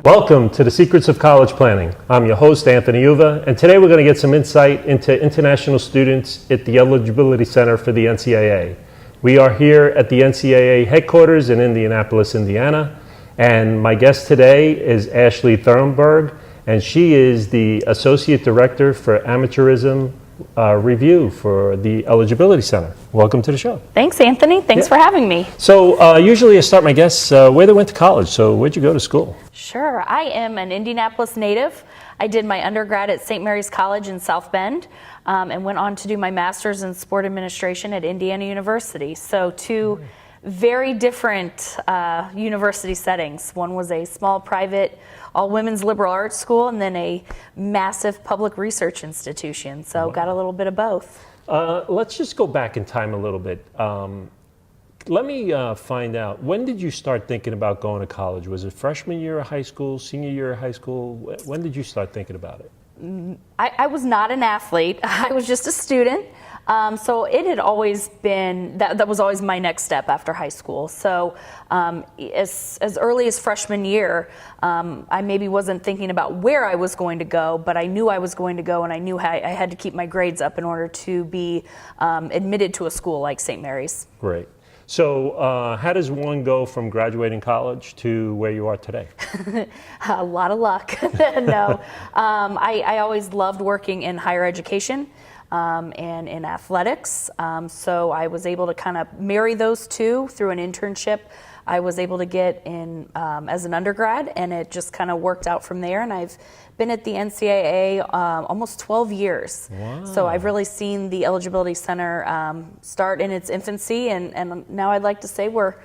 Welcome to the Secrets of College Planning. I'm your host, Anthony Uva, and today we're going to get some insight into international students at the Eligibility Center for the NCAA. We are here at the NCAA headquarters in Indianapolis, Indiana, and my guest today is Ashley Thornburg, and she is the Associate Director for Amateurism Review for the Eligibility Center. Welcome to the show. Thanks, Anthony. Thanks for having me. So usually I start my guests where they went to college. So where'd you go to school? Sure. I am an Indianapolis native. I did my undergrad at St. Mary's College in South Bend and went on to do my master's in sport administration at Indiana University. So two very different university settings. One was a small private all-women's liberal arts school and then a massive public research institution. So got a little bit of both. Let's just go back in time a little bit. Let me find out, when did you start thinking about going to college? Was it freshman year of high school, senior year of high school? When did you start thinking about it? I was not an athlete. I was just a student. So it had always been, that was always my next step after high school. So as early as freshman year, I maybe wasn't thinking about where I was going to go, but I knew I was going to go, and I knew I had to keep my grades up in order to be admitted to a school like St. Mary's. Great. So how does one go from graduating college to where you are today? A lot of luck. No, I always loved working in higher education. And in athletics. So I was able to kind of marry those two through an internship I was able to get in as an undergrad, and it just kind of worked out from there. And I've been at the NCAA almost 12 years. Wow. So I've really seen the Eligibility Center start in its infancy, and now I'd like to say we're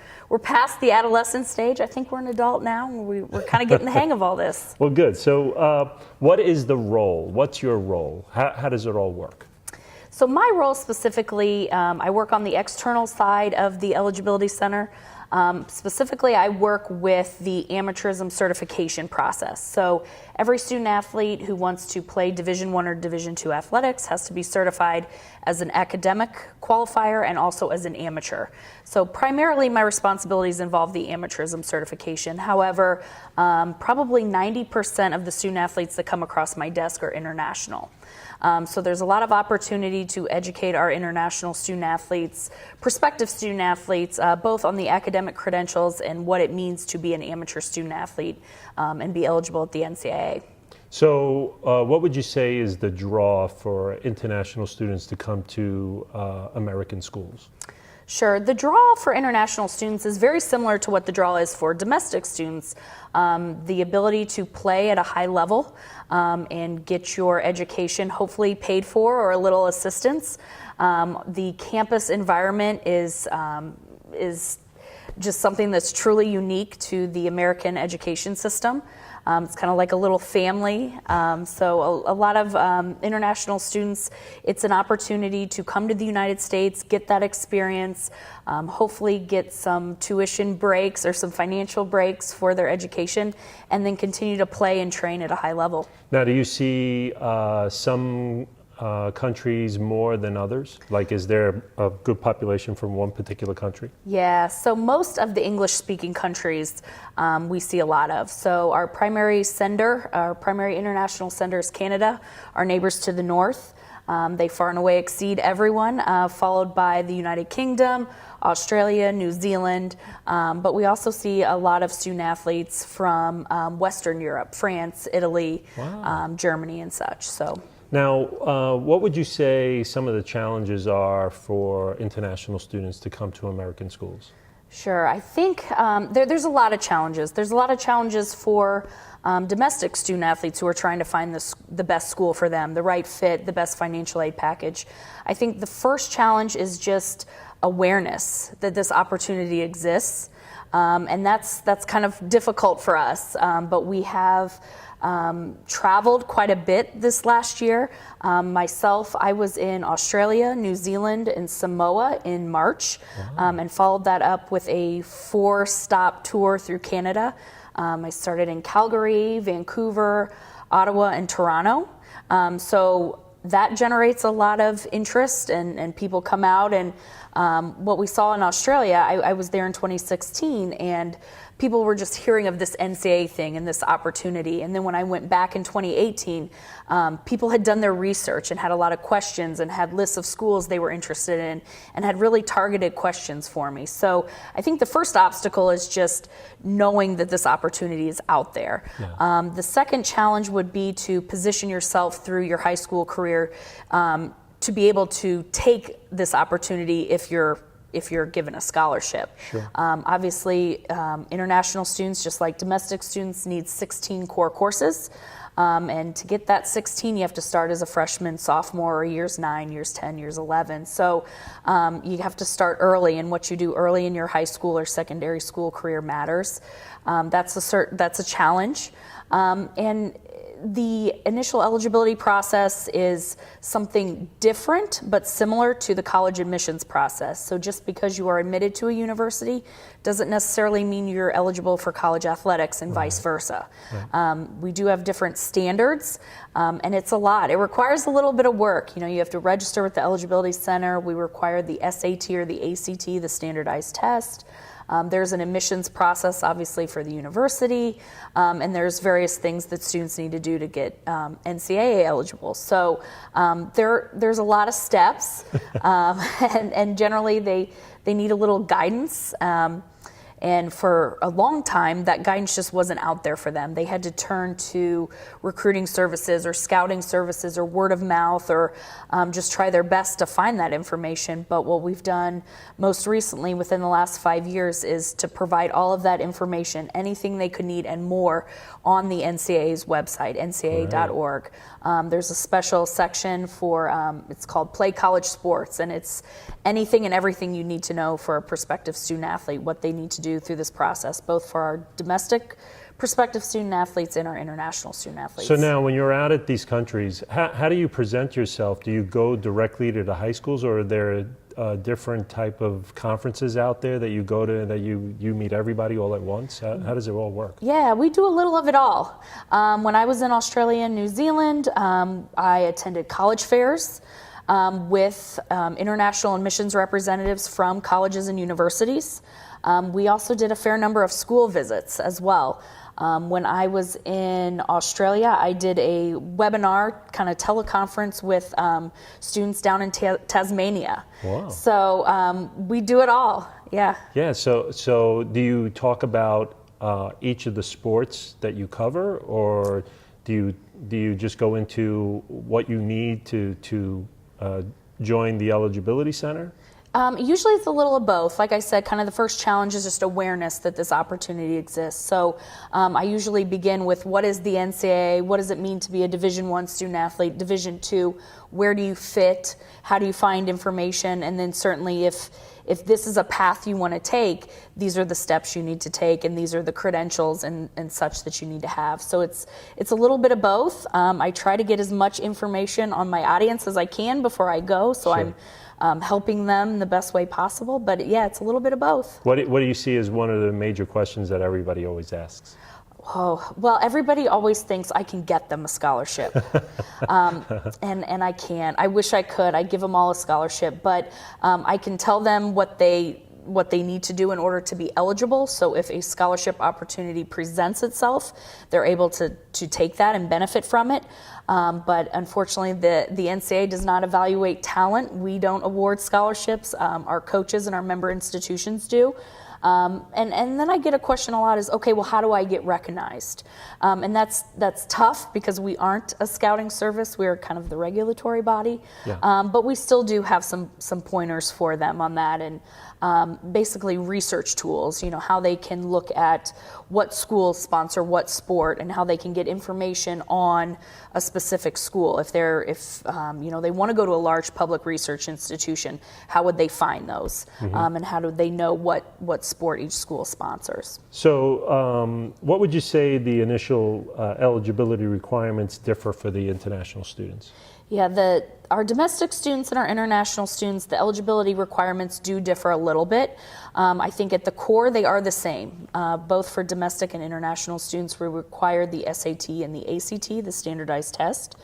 past the adolescent stage. I think we're an adult now, and we're kind of getting the hang of all this. Well, good. So what is the role? What's your role? How does it all work? So my role specifically, I work on the external side of the Eligibility Center. Specifically, I work with the Amateurism certification process. So every student athlete who wants to play Division I or Division II athletics has to be certified as an academic qualifier and also as an amateur. So primarily my responsibilities involve the Amateurism certification. However, probably 90% of the student athletes that come across my desk are international. So there's a lot of opportunity to educate our international student athletes, prospective student athletes, both on the academic credentials and what it means to be an amateur student athlete and be eligible at the NCAA. So what would you say is the draw for international students to come to American schools? Sure. The draw for international students is very similar to what the draw is for domestic students. The ability to play at a high level and get your education hopefully paid for or a little assistance. The campus environment is just something that's truly unique to the American education system. It's kind of like a little family. So a lot of international students, it's an opportunity to come to the United States, get that experience, hopefully get some tuition breaks or some financial breaks for their education, and then continue to play and train at a high level. Now, do you see some countries more than others? Like, is there a good population from one particular country? Yeah, so most of the English-speaking countries we see a lot of. So our primary international sender is Canada, our neighbors to the north. They far and away exceed everyone, followed by the United Kingdom, Australia, New Zealand, but we also see a lot of student athletes from Western Europe, France, Italy, Germany, and such. So. Now, what would you say some of the challenges are for international students to come to American schools? Sure. I think there's a lot of challenges. There's a lot of challenges for domestic student athletes who are trying to find the best school for them, the right fit, the best financial aid package. I think the first challenge is just awareness that this opportunity exists, and that's kind of difficult for us, but we have traveled quite a bit this last year. Myself, I was in Australia, New Zealand, and Samoa in March, and followed that up with a 4-stop tour through Canada. I started in Calgary, Vancouver, Ottawa, and Toronto. So that generates a lot of interest, and people come out. And what we saw in Australia, I was there in 2016, and people were just hearing of this NCAA thing and this opportunity. And then when I went back in 2018, people had done their research and had a lot of questions and had lists of schools they were interested in and had really targeted questions for me. So I think the first obstacle is just knowing that this opportunity is out there. Yeah. The second challenge would be to position yourself through your high school career to be able to take this opportunity if you're given a scholarship. Sure. Obviously, international students, just like domestic students, need 16 core courses. And to get that 16, you have to start as a freshman, sophomore, or years 9, years 10, years 11. So you have to start early, and what you do early in your high school or secondary school career matters. That's a challenge. And the initial eligibility process is something different but similar to the college admissions process. So just because you are admitted to a university doesn't necessarily mean you're eligible for college athletics and vice versa. Right. We do have different standards, and it's a lot. It requires a little bit of work. You have to register with the Eligibility Center. We require the SAT or the ACT, the standardized test. There's an admissions process, obviously, for the university, and there's various things that students need to do to get NCAA eligible. So there's a lot of steps, and generally they need a little guidance. And for a long time, that guidance just wasn't out there for them. They had to turn to recruiting services or scouting services or word of mouth or just try their best to find that information. But what we've done most recently within the last 5 years is to provide all of that information, anything they could need and more, on the NCAA's website, ncaa.org. There's a special section for, it's called Play College Sports, and it's anything and everything you need to know for a prospective student athlete, what they need to do through this process, both for our domestic prospective student athletes and our international student athletes. So now when you're out at these countries, how do you present yourself? Do you go directly to the high schools, or are there different type of conferences out there that you go to, that you meet everybody all at once? How does it all work? Yeah, we do a little of it all. When I was in Australia and New Zealand, I attended college fairs with international admissions representatives from colleges and universities. We also did a fair number of school visits as well. When I was in Australia, I did a webinar, kind of teleconference with students down in Tasmania. Wow. So we do it all, yeah. Yeah, so do you talk about each of the sports that you cover, or do you just go into what you need to join the Eligibility Center? Usually it's a little of both. Like I said, kind of the first challenge is just awareness that this opportunity exists. So I usually begin with, what is the NCAA? What does it mean to be a Division I student athlete? Division II, where do you fit? How do you find information? And then certainly if this is a path you want to take, these are the steps you need to take, and these are the credentials and such that you need to have. So it's a little bit of both. I try to get as much information on my audience as I can before I go, so sure. I'm helping them the best way possible. But yeah, it's a little bit of both. What do you see as one of the major questions that everybody always asks? Oh, well, everybody always thinks I can get them a scholarship. And I can't. I wish I could. I'd give them all a scholarship. But I can tell them what they need to do in order to be eligible. So if a scholarship opportunity presents itself, they're able to take that and benefit from it. But unfortunately, the NCAA does not evaluate talent. We don't award scholarships. Our coaches and our member institutions do. And then I get a question a lot is, okay, well, how do I get recognized? And that's tough because we aren't a scouting service. We're kind of the regulatory body. Yeah. But we still do have some pointers for them on that, and basically research tools, how they can look at what schools sponsor what sport and how they can get information on a specific school. If they want to go to a large public research institution, how would they find those? Mm-hmm. And how do they know what sport each school sponsors? So what would you say the initial eligibility requirements differ for the international students? Yeah, our domestic students and our international students, the eligibility requirements do differ a little bit. I think at the core they are the same. Both for domestic and international students, we require the SAT and the ACT, the standardized test.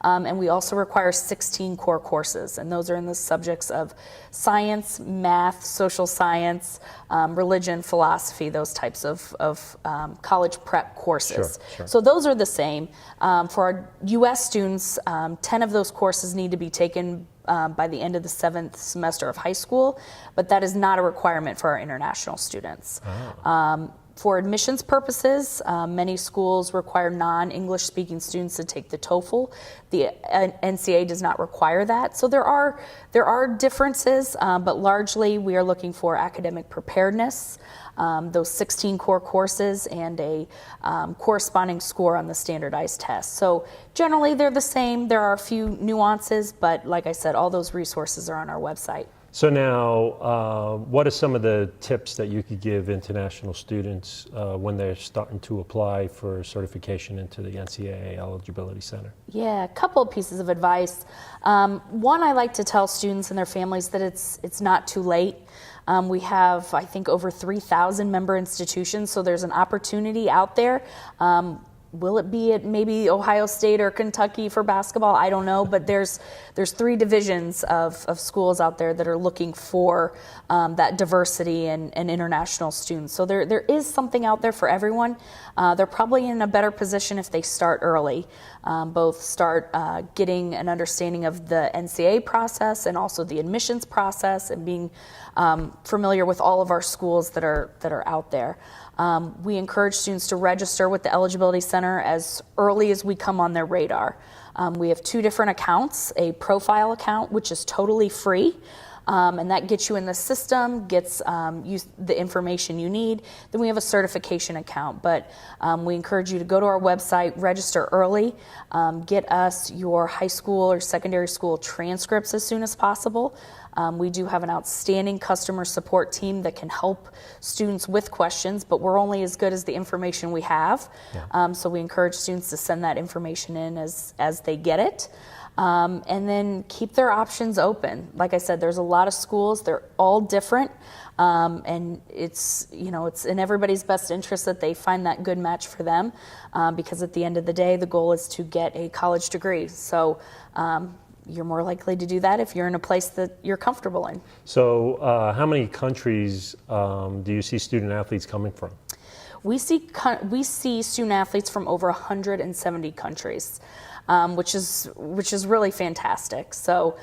And we also require 16 core courses, and those are in the subjects of science, math, social science, religion, philosophy, those types of college prep courses. Sure. So those are the same. For our U.S. students, 10 of those courses need to be taken by the end of the 7th semester of high school, but that is not a requirement for our international students. For admissions purposes, many schools require non-English speaking students to take the TOEFL. The NCAA does not require that. So there are differences, but largely we are looking for academic preparedness, those 16 core courses, and a corresponding score on the standardized test. So generally they're the same. There are a few nuances, but like I said, all those resources are on our website. So now, what are some of the tips that you could give international students when they're starting to apply for certification into the NCAA Eligibility Center? Yeah, a couple of pieces of advice. One, I like to tell students and their families that it's not too late. We have, I think, over 3,000 member institutions, so there's an opportunity out there. Will it be at maybe Ohio State or Kentucky for basketball? I don't know, but there's 3 divisions of schools out there that are looking for that diversity and international students. So there is something out there for everyone. They're probably in a better position if they start early, both start getting an understanding of the NCAA process and also the admissions process, and being familiar with all of our schools that are out there. We encourage students to register with the Eligibility Center as early as we come on their radar. We have 2 different accounts: a profile account, which is totally free, and that gets you in the system, gets you the information you need. Then we have a certification account, but we encourage you to go to our website, register early, get us your high school or secondary school transcripts as soon as possible. We do have an outstanding customer support team that can help students with questions, but we're only as good as the information we have. Yeah. So we encourage students to send that information in as they get it. And then keep their options open. Like I said, there's a lot of schools, they're all different. And it's in everybody's best interest that they find that good match for them, because at the end of the day, the goal is to get a college degree. So you're more likely to do that if you're in a place that you're comfortable in. So how many countries do you see student athletes coming from? We see student athletes from over 170 countries, which is really fantastic. So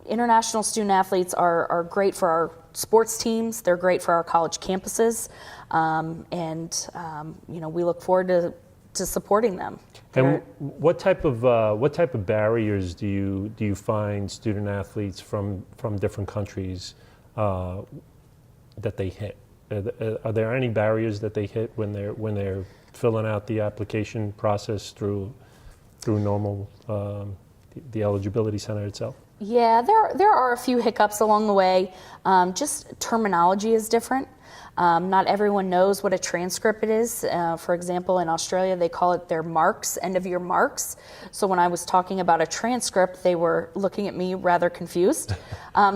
international student athletes are great for our sports teams. They're great for our college campuses, and we look forward to supporting them. And what type of barriers do you find student athletes from different countries that they hit? Are there any barriers that they hit when they're filling out the application process through normal the Eligibility Center itself? Yeah, there are a few hiccups along the way. Just terminology is different. Not everyone knows what a transcript is. For example, in Australia, they call it their marks, end of year marks. So when I was talking about a transcript, they were looking at me rather confused.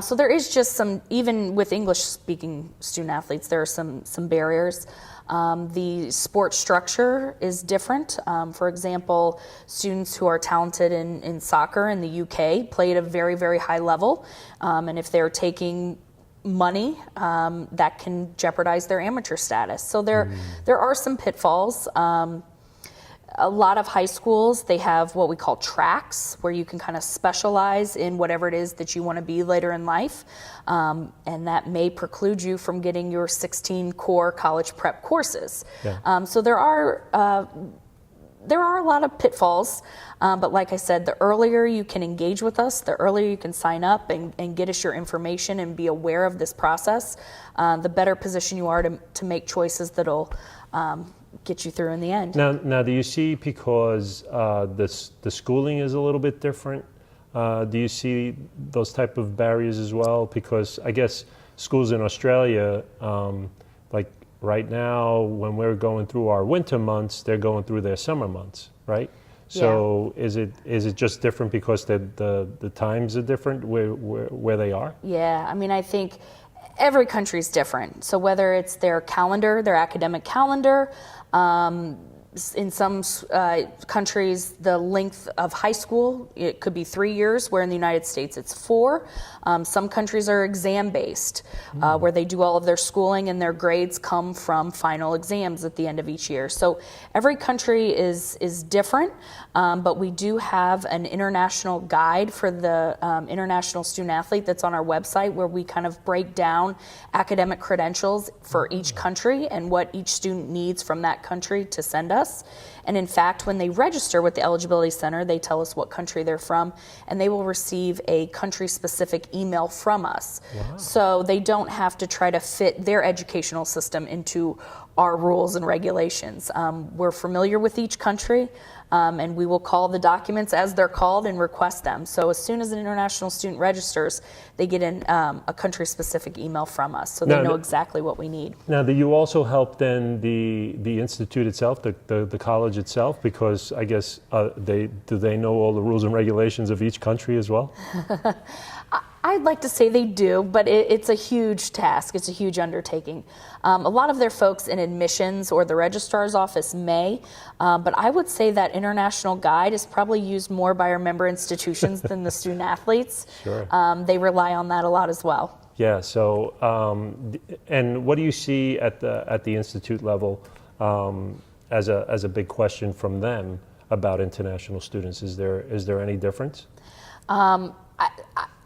So there is just some, even with English-speaking student athletes, there are some barriers. The sport structure is different. For example, students who are talented in soccer in the UK play at a very, very high level. And if they're taking money, that can jeopardize their amateur status. So there are some pitfalls. A lot of high schools, they have what we call tracks, where you can kind of specialize in whatever it is that you want to be later in life, and that may preclude you from getting your 16 core college prep courses. Yeah. So there are a lot of pitfalls, but like I said, the earlier you can engage with us, the earlier you can sign up and get us your information and be aware of this process, the better position you are to make choices that'll get you through in the end. Now, do you see, because the schooling is a little bit different, do you see those type of barriers as well? Because I guess schools in Australia, like right now, when we're going through our winter months, they're going through their summer months, right? So yeah. Is it just different because the times are different where they are? Yeah, I mean, I think every country is different. So whether it's their calendar, their academic calendar, in some countries, the length of high school, it could be 3 years, where in the United States it's 4. Some countries are exam-based, where they do all of their schooling and their grades come from final exams at the end of each year. So every country is different, but we do have an international guide for the international student athlete that's on our website, where we kind of break down academic credentials for each country and what each student needs from that country to send us. And in fact, when they register with the Eligibility Center, they tell us what country they're from, and they will receive a country-specific email from us. Wow. So they don't have to try to fit their educational system into our rules and regulations. We're familiar with each country, and we will call the documents as they're called and request them. So as soon as an international student registers, they get a country-specific email from us, so they know exactly what we need. Now, do you also help then the institute itself, the college itself, because I guess do they know all the rules and regulations of each country as well? I'd like to say they do, but it's a huge task. It's a huge undertaking. A lot of their folks in admissions or the registrar's office may, but I would say that international guide is probably used more by our member institutions than the student athletes. Sure. They rely on that a lot as well. Yeah. So, and what do you see at the institute level as a big question from them about international students? Is there any difference?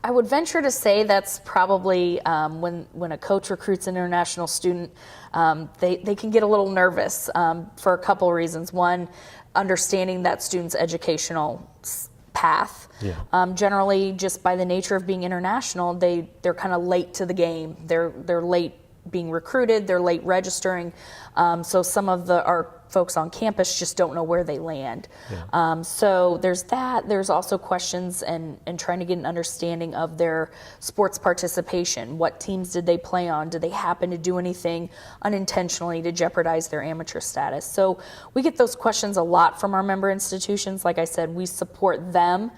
I would venture to say that's probably when a coach recruits an international student, they can get a little nervous for a couple of reasons. One, understanding that student's educational path. Yeah. Generally, just by the nature of being international, they're kind of late to the game. They're late being recruited. They're late registering. So some of our folks on campus just don't know where they land. Yeah. So there's that. There's also questions and trying to get an understanding of their sports participation. What teams did they play on? Did they happen to do anything unintentionally to jeopardize their amateur status? So we get those questions a lot from our member institutions. Like I said, we support them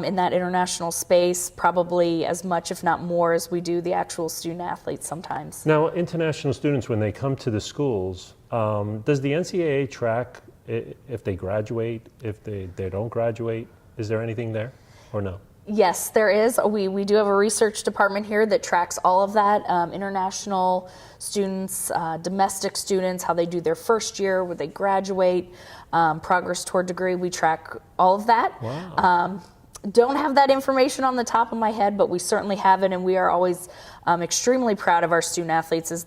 in that international space probably as much, if not more, as we do the actual student athletes sometimes. Now, international students, when they come to the schools, does the NCAA track if they graduate, if they don't graduate? Is there anything there or no? Yes, there is. We do have a research department here that tracks all of that. International students, domestic students, how they do their first year, where they graduate, progress toward degree. We track all of that. Wow. Don't have that information on the top of my head, but we certainly have it, and we are always extremely proud of our student athletes as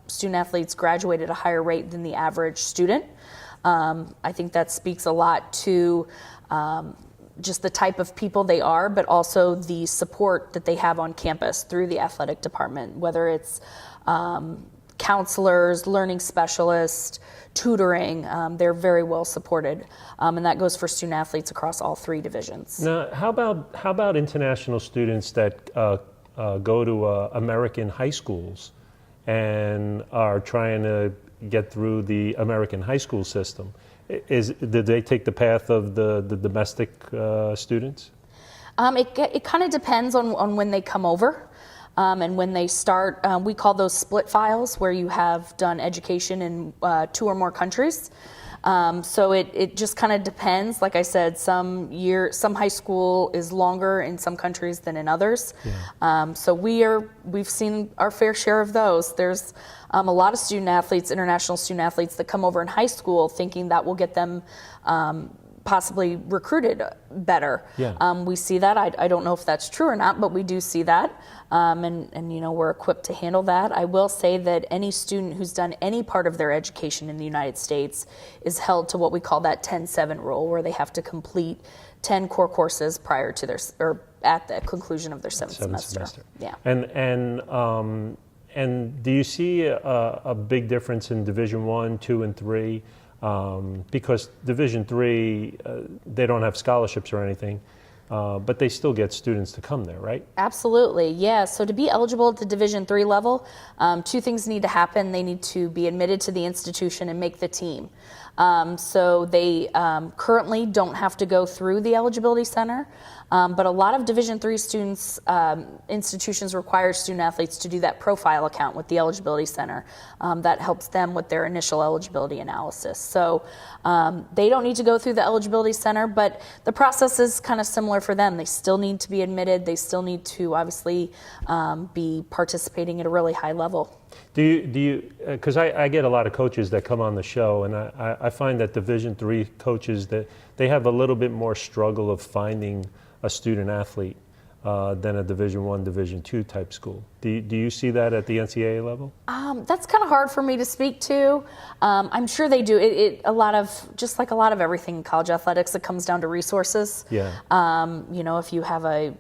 student athletes graduate at a higher rate than the average student. I think that speaks a lot to just the type of people they are, but also the support that they have on campus through the athletic department, whether it's counselors, learning specialists, tutoring. They're very well supported, and that goes for student athletes across all 3 divisions. Now, how about international students that go to American high schools and are trying to get through the American high school system? Did they take the path of the domestic students? It kind of depends on when they come over. And when they start, we call those split files, where you have done education in 2 or more countries. So it just kind of depends. Like I said, some high school is longer in some countries than in others. Yeah. So we've seen our fair share of those. There's a lot of student athletes, international student athletes, that come over in high school thinking that will get them possibly recruited better. Yeah. We see that. I don't know if that's true or not, but we do see that. And we're equipped to handle that. I will say that any student who's done any part of their education in the United States is held to what we call that 10-7 rule, where they have to complete 10 core courses prior to or at the conclusion of their seventh semester. Yeah. And do you see a big difference in Division 1, 2, and 3? Because Division 3, they don't have scholarships or anything, but they still get students to come there, right? Absolutely, yeah. So to be eligible at the Division 3 level, 2 things need to happen. They need to be admitted to the institution and make the team. So they currently don't have to go through the Eligibility Center. But a lot of Division III students, institutions require student athletes to do that profile account with the Eligibility Center. That helps them with their initial eligibility analysis. So they don't need to go through the Eligibility Center, but the process is kind of similar for them. They still need to be admitted. They still need to obviously be participating at a really high level. Do you, because I get a lot of coaches that come on the show, and I find that Division III coaches, that they have a little bit more struggle of finding a student athlete than a Division I, Division II type school. Do you see that at the NCAA level? That's kind of hard for me to speak to. I'm sure they do. Just like a lot of everything in college athletics, it comes down to resources. Yeah. If you have a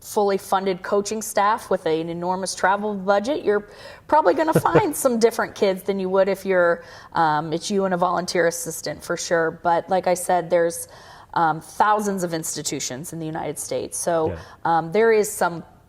fully funded coaching staff with an enormous travel budget, you're probably going to find some different kids than you would if it's you and a volunteer assistant for sure. But like I said, there's thousands of institutions in the United States. So there is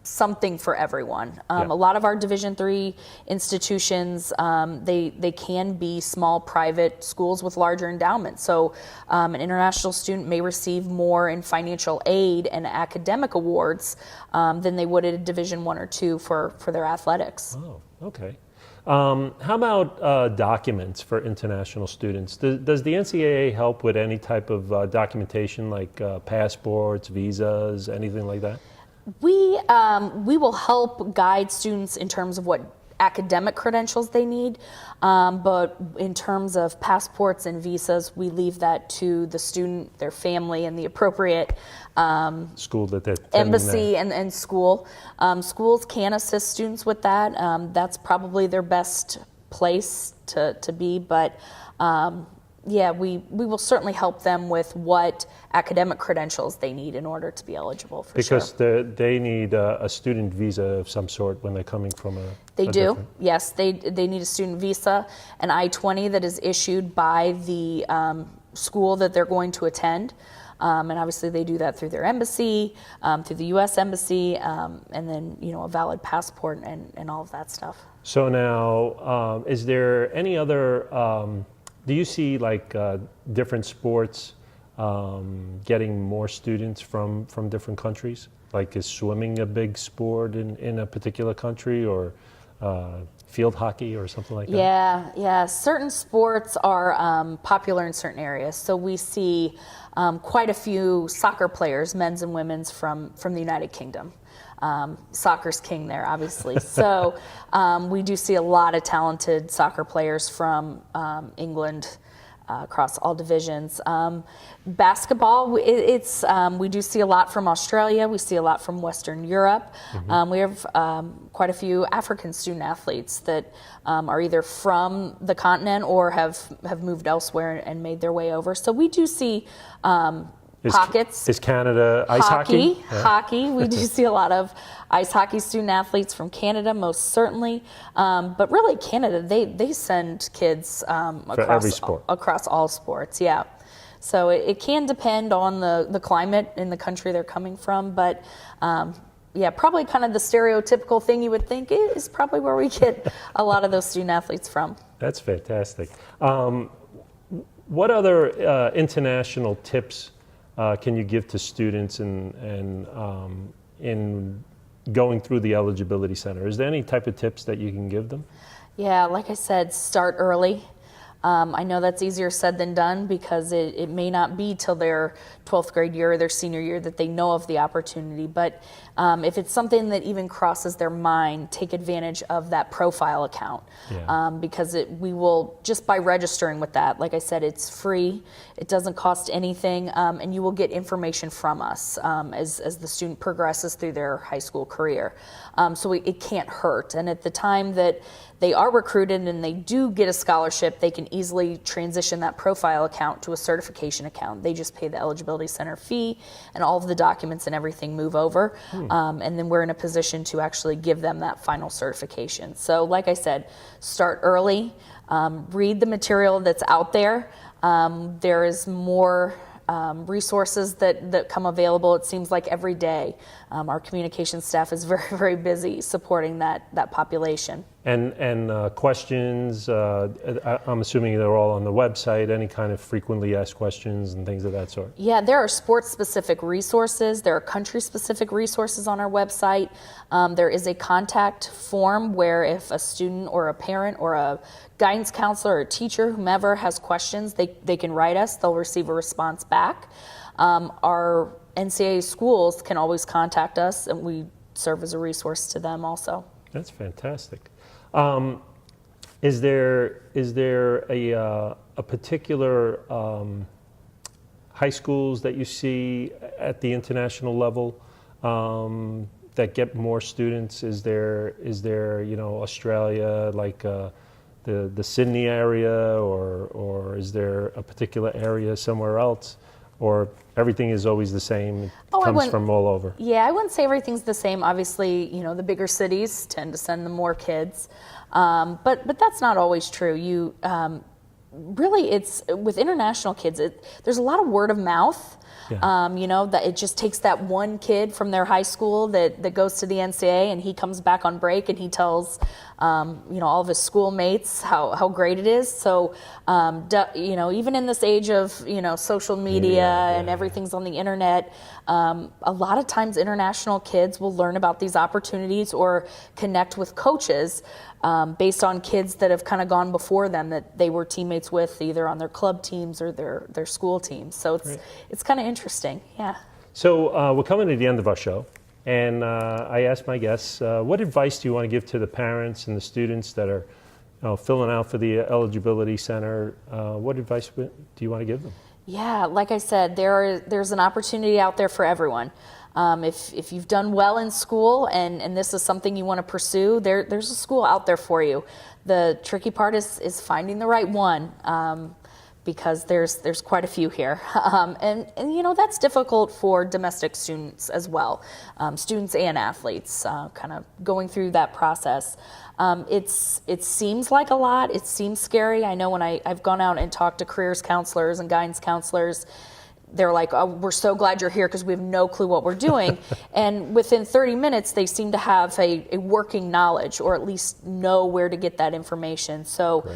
something for everyone. A lot of our Division III institutions, they can be small private schools with larger endowments. So an international student may receive more in financial aid and academic awards than they would at a Division I or II for their athletics. Oh, okay. How about documents for international students? Does the NCAA help with any type of documentation like passports, visas, anything like that? We will help guide students in terms of what academic credentials they need, but in terms of passports and visas, we leave that to the student, their family, and the appropriate school that they're embassy and school. Schools can assist students with that. That's probably their best place to be, but we will certainly help them with what academic credentials they need in order to be eligible for sure. Because they need a student visa of some sort when they're coming from a They do, yes. They need a student visa, an I-20 that is issued by the school that they're going to attend. And obviously they do that through their embassy, through the U.S. Embassy, and then a valid passport and all of that stuff. So now, is there any other... do you see different sports getting more students from different countries? Like, is swimming a big sport in a particular country, or field hockey or something like that? Yeah. Certain sports are popular in certain areas. So we see quite a few soccer players, men's and women's, from the United Kingdom. Soccer's king there, obviously. So we do see a lot of talented soccer players from England across all divisions. Basketball, we do see a lot from Australia. We see a lot from Western Europe. Mm-hmm. We have quite a few African student athletes that are either from the continent or have moved elsewhere and made their way over. So we do see pockets. Is Canada ice hockey? Hockey. We do see a lot of ice hockey student athletes from Canada, most certainly. But really, Canada, they send kids across all sports. Yeah. So it can depend on the climate in the country they're coming from, but probably kind of the stereotypical thing you would think is probably where we get a lot of those student athletes from. That's fantastic. What other international tips can you give to students in going through the Eligibility Center? Is there any type of tips that you can give them? Yeah, like I said, start early. I know that's easier said than done because it may not be till their 12th grade year or their senior year that they know of the opportunity. But if it's something that even crosses their mind, take advantage of that profile account. Yeah. Because we will, just by registering with that, like I said, it's free. It doesn't cost anything. And you will get information from us as the student progresses through their high school career. So it can't hurt. And at the time that they are recruited and they do get a scholarship, they can easily transition that profile account to a certification account. They just pay the Eligibility Center fee and all of the documents and everything move over. And then we're in a position to actually give them that final certification. So like I said, start early, read the material that's out there. There is more resources that come available, it seems like every day. our communications staff is very, very busy supporting that population. And questions, I'm assuming they're all on the website, any kind of frequently asked questions and things of that sort? Yeah, there are sports-specific resources. There are country-specific resources on our website. There is a contact form where if a student or a parent or a guidance counselor or a teacher, whomever has questions, they can write us. They'll receive a response back. Our NCAA schools can always contact us, and we serve as a resource to them also. That's fantastic. Is there a particular high schools that you see at the international level that get more students? Is there Australia, like the Sydney area, or is there a particular area somewhere else, or everything is always the same? It comes from all over. Yeah, I wouldn't say everything's the same. Obviously, the bigger cities tend to send them more kids, but that's not always true. Really, it's with international kids. There's a lot of word of mouth. Yeah. That it just takes that one kid from their high school that goes to the NCAA, and he comes back on break and he tells all of his schoolmates how great it is. So even in this age of social media and everything's on the internet, a lot of times international kids will learn about these opportunities or connect with coaches based on kids that have kind of gone before them that they were teammates with, either on their club teams or their school teams. So it's kind of interesting. Yeah. So we're coming to the end of our show, and I asked my guests, what advice do you want to give to the parents and the students that are filling out for the eligibility center? What advice do you want to give them? Yeah, like I said, there's an opportunity out there for everyone. If you've done well in school and this is something you want to pursue, there's a school out there for you. The tricky part is finding the right one, because there's quite a few here, and that's difficult for domestic students as well, students and athletes, kind of going through that process. It seems like a lot. It seems scary. I know when I've gone out and talked to careers counselors and guidance counselors, they're like, oh, we're so glad you're here because we have no clue what we're doing. And within 30 minutes, they seem to have a working knowledge, or at least know where to get that information. So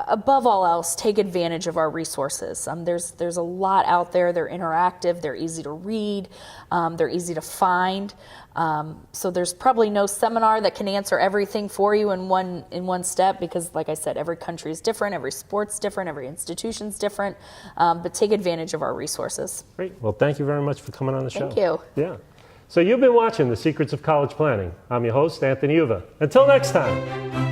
above all else, take advantage of our resources. There's a lot out there. They're interactive. They're easy to read. They're easy to find. So there's probably no seminar that can answer everything for you in one step, because, like I said, every country is different, every sport's different, every institution's different. But take advantage of our resources. Great. Well, thank you very much for coming on the show. Thank you. Yeah. So you've been watching The Secrets of College Planning. I'm your host, Anthony Uva. Until next time.